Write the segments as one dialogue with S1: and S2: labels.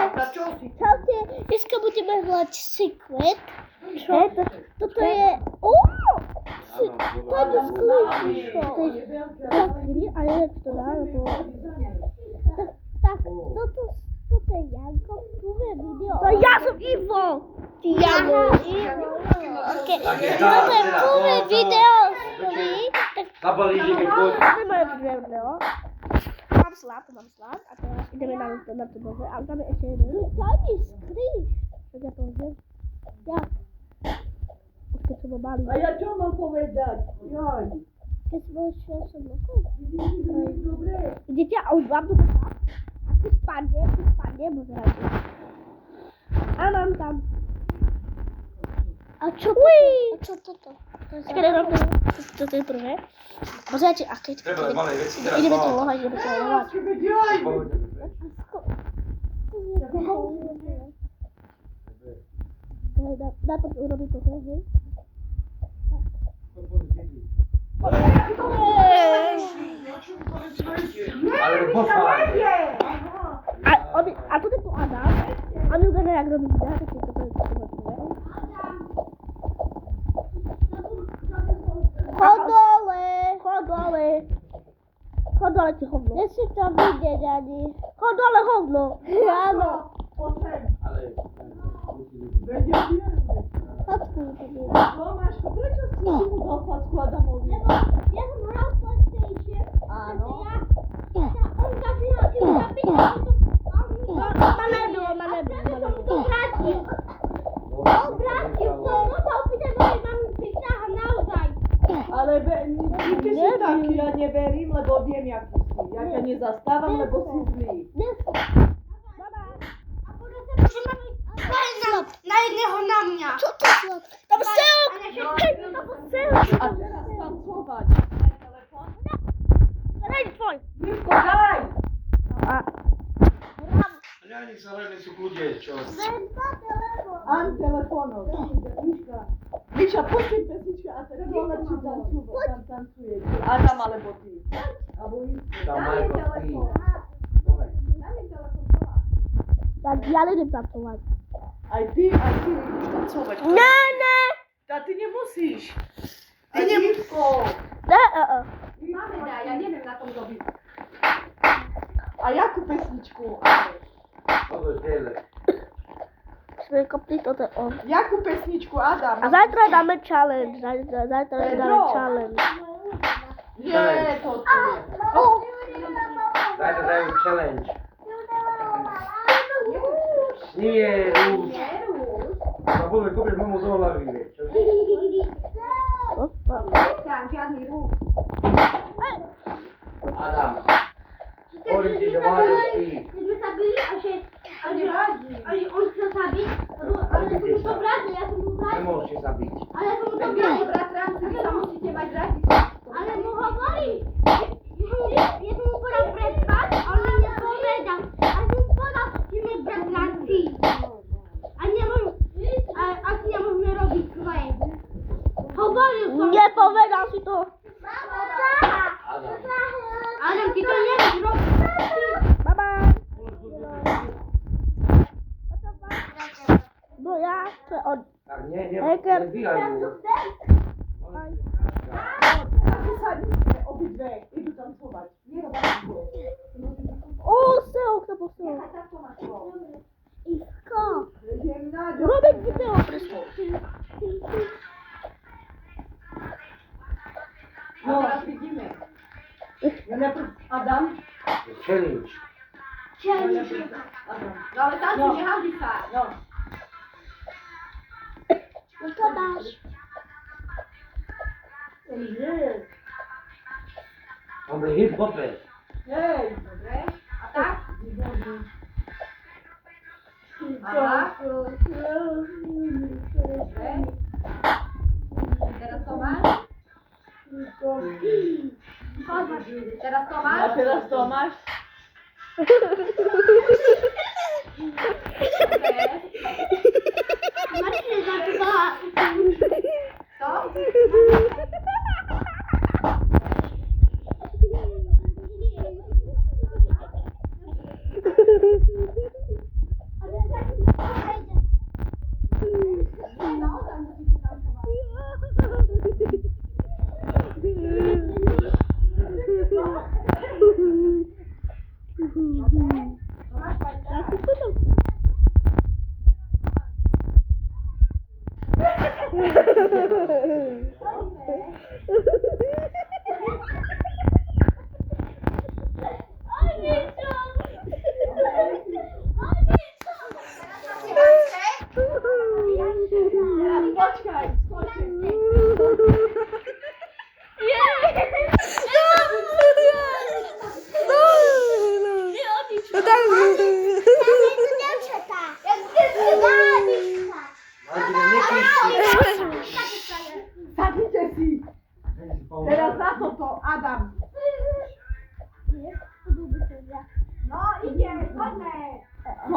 S1: Čaute, dneska budeme hrať Secret. Čo? Toto je... To je to skúšo. Tak, a neviem, čo to dá, lebo... Tak, toto je Janko, prvé video... To ja som Ivo! Ty Janus. Ok, toto je prvé video, ktorý... To je moje video. Mám slad a teraz ideme na to dole, ale tam je ešte jeden. Tady skrýš. Tak ja to vzem. Ja. Už keď som ho malý.
S2: A ja čo mám povedať? Joj.
S1: Keď som bol 8 rokov.
S2: Dobre.
S1: Idete a už vám to tak. A keď spadne, môže hrať. A mám tam. A čo toto? A čo toto? Toto je prvé. Pozrite, aké to je. Ideme to lohať. Dá to urobiť toto, hej? A toto je tu Adam. A my ukážeme, jak robí videa, tak si toto je prvé. Chod dole ti hovno. Nechci to vidieť ani. Chod dole hovno. Áno.
S2: Ale...
S1: Facku to bude.
S2: Tomáško, prečo si mu dal facku Adamovi?
S1: Lebo ja som hral PlayStation.
S2: Áno.
S1: On zapínal tým zapínal. Máme to vrátil. On vrátil. No sa opýtaj, že mám prísah naozaj.
S2: Ale ty si taký, ja neverím, lebo viem, jaký si. Ja ťa nezastávam, lebo si zlý.
S1: Na jedného na mňa. Čo to je? Tam seok!
S2: A teraz tancovať.
S1: Daj tvoj.
S2: Mirko, daj!
S3: Ja nech sa len sú kľudia, čo?
S2: An telefonov. Miša, pusti pesnička a teraz ona či tancuje. Adam alebo ty. Alebo
S3: Tam Majko, ty.
S1: Tak ja nejdem tancovať.
S2: Aj ty ideš tancovať.
S1: Ne.
S2: A ty nemusíš. Ty nemusíš.
S1: Ne,
S2: Máme daj, ja neviem na tom robiť. A jakú pesničku?
S3: Toto je tele.
S1: Sme kopli toto on.
S2: Jakú pesničku, Adam?
S1: A zajtra dáme challenge. Zajtra dáme challenge.
S2: Nie, toto je.
S3: Dajte dajú challenge. Nie, Rúž. No poďme, kopieš mamu do hlavy, vieš. Adam. Hovorím ti, že máš ty.
S1: Sme sa byli a že on sa zabiť, ale som mu to vrátil, ja som mu vrátil.
S3: Nemôžete sa byť.
S1: Ale ja som mu to vrátil.
S2: Bratranci, vy sa musíte mať radi.
S1: Ale mu hovorí, ja som mu povedal prespať, a on mi nepovedal. A som mu povedal, že sme bratranci. A asi nemôžeme robiť svoje. Hovoril som. Nepovedal si to.
S3: Adam.
S1: Adam, ty to nevieš robiť. Baba. No ja, to je od...
S3: Tak nevíhajú.
S2: A ty sadnite, obidve, idú tancovať.
S1: Seok to posiel. Isko.
S2: Idem na
S1: Robiť video, presto.
S2: No, teraz vidíme. Adam?
S3: Challenge.
S2: Adam.
S1: No ale tam
S2: No.
S1: nehádi sa.
S2: No.
S1: No to dáš.
S2: Nie.
S3: On the hip hopper.
S2: Hej.
S1: Dobre. A tak?
S2: Výborný.
S1: Aha. Dobre. Teraz Tomáš. Teraz Tomáš.
S2: A teraz Tomáš.
S1: Marcin zaczęła... Co? A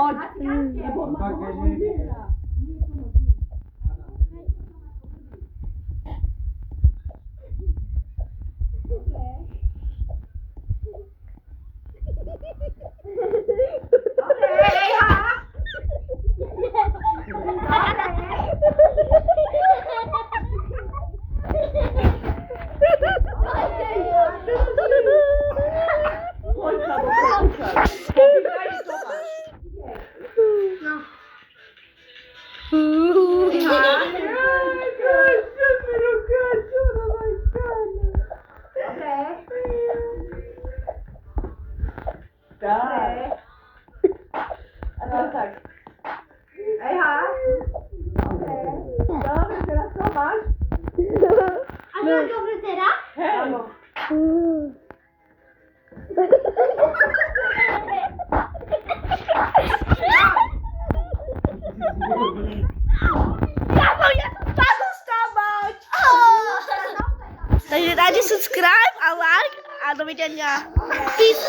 S2: chodź. Bo ma
S3: Tak, jeżeli...
S2: chodź na boku. Pobieraj i zobacz. Tak. A teraz tak. Dobra, teraz co masz?
S1: A ja dobry teraz?
S2: Hej.
S1: Takže dajte subscribe a like a dovidenia. Peace.